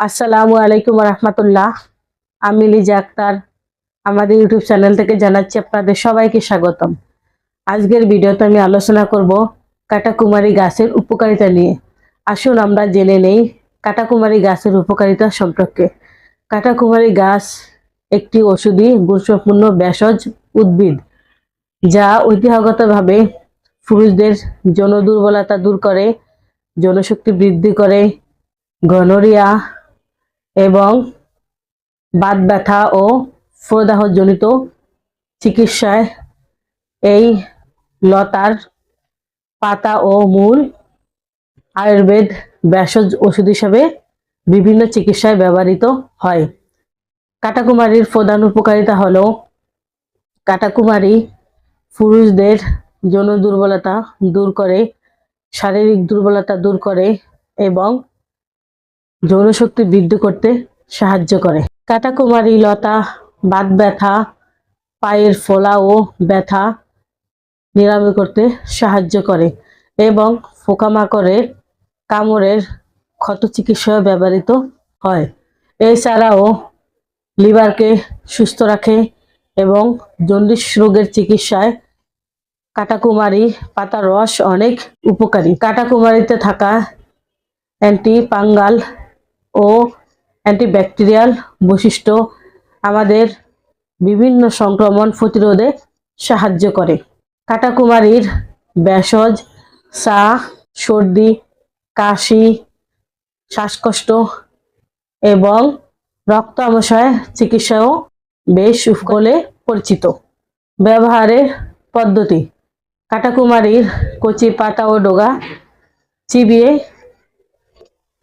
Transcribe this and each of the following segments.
আসসালামু আলাইকুম রহমতুল্লাহ। আমি লিজা আক্তার আমাদের ইউটিউব চ্যানেল থেকে জানাচ্ছি আপনাদের সবাইকে স্বাগতম। আজকের ভিডিওতে আমি আলোচনা করব কাটাকুমারী গাছের উপকারিতা নিয়ে। আসুন আমরা জেনে নেই কাটাকুমারী গাছের উপকারিতা সম্পর্কে। কাটাকুমারী গাছ একটি ঔষধি গুরুত্বপূর্ণ ভেষজ উদ্ভিদ, যা ঐতিহ্যগতভাবে পুরুষদের যৌন দুর্বলতা দূর করে, যৌনশক্তি বৃদ্ধি করে, গনোরিয়া এবং বাত ব্যথা ও প্রদাহজনিত চিকিৎসায় এই লতার পাতা ও মূল আয়ুর্বেদ ভেষজ ওষুধ হিসেবে বিভিন্ন চিকিৎসায় ব্যবহৃত হয়। কাটাকুমারীর প্রধান উপকারিতা হলো কাটাকুমারী পুরুষদের যৌন দুর্বলতা দূর করে, শারীরিক দুর্বলতা দূর করে এবং যৌনশক্তি বৃদ্ধি করতে সাহায্য করে। কাটাকুমারী লতা বাত ব্যথা, পায়ের ফোলা ও ব্যথা নিরাময় করতে সাহায্য করে এবং পোকামাকড়ের কামড়ের ক্ষত চিকিৎসায় ব্যবহৃত হয়। এছাড়াও লিভারকে সুস্থ রাখে এবং জন্ডিস রোগের চিকিৎসায় কাটাকুমারী পাতার রস অনেক উপকারী। কাটাকুমারীতে থাকা অ্যান্টিফাঙ্গাল ও অ্যান্টিব্যাকটেরিয়াল বৈশিষ্ট্য আমাদের বিভিন্ন সংক্রমণ প্রতিরোধে সাহায্য করে। কাটাকুমারীর ভেষজ চা সর্দি, কাশি, শ্বাসকষ্ট এবং রক্ত আমাশয় চিকিৎসাও বেশ বলে পরিচিত। ব্যবহারের পদ্ধতি: কাটাকুমারীর কচি পাতা ও ডগা চিবিয়ে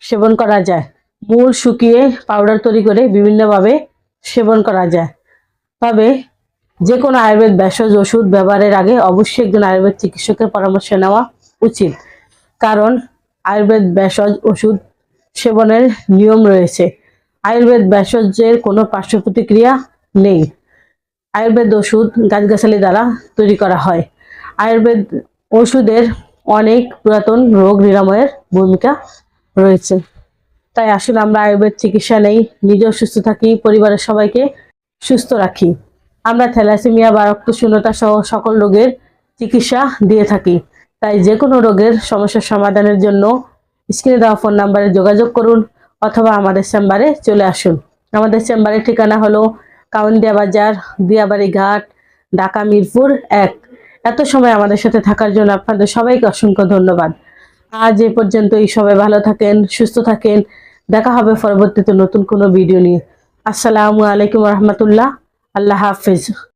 সেবন করা যায়। মূল শুকিয়ে পাউডার তৈরি করে বিভিন্নভাবে সেবন করা যায়। তবে যে কোনো আয়ুর্বেদ ভেষজ ওষুধ ব্যবহারের আগে অবশ্যই একজন আয়ুর্বেদ চিকিৎসকের পরামর্শ নেওয়া উচিত, কারণ আয়ুর্বেদ ভেষজ ওষুধ সেবনের নিয়ম রয়েছে। আয়ুর্বেদ ভেষজের কোনো পার্শ্ব প্রতিক্রিয়া নেই। আয়ুর্বেদ ওষুধ গাছগাছালি দ্বারা তৈরি করা হয়। আয়ুর্বেদ ওষুধের অনেক পুরাতন রোগ নিরাময়ের ভূমিকা রয়েছে। তাই আসলে আমরা আয়ুর্বেদ চিকিৎসা নেই, নিজেও সুস্থ থাকি, পরিবারের সবাইকে সুস্থ রাখি। আমরা থ্যালাসেমিয়া বা রক্তশূন্যতা সহ সকল রোগের চিকিৎসা দিয়ে থাকি। তাই যে কোনো রোগের সমস্যার সমাধানের জন্য স্ক্রিনে দেওয়া ফোন নাম্বারে যোগাযোগ করুন অথবা আমাদের চেম্বারে চলে আসুন। আমাদের চেম্বারের ঠিকানা হলো কাউন্দিয়া বাজার, দিয়াবাড়ি ঘাট, ঢাকা মিরপুর 1। এত সময় আমাদের সাথে থাকার জন্য আপনাদের সবাইকে অসংখ্য ধন্যবাদ। আজ এ পর্যন্তই। সবাই ভালো থাকেন, সুস্থ থাকেন। দেখা হবে পরবর্তীতে নতুন কোনো ভিডিও নিয়ে। আসসালামু আলাইকুম রহমতুল্লাহ। আল্লাহ হাফিজ।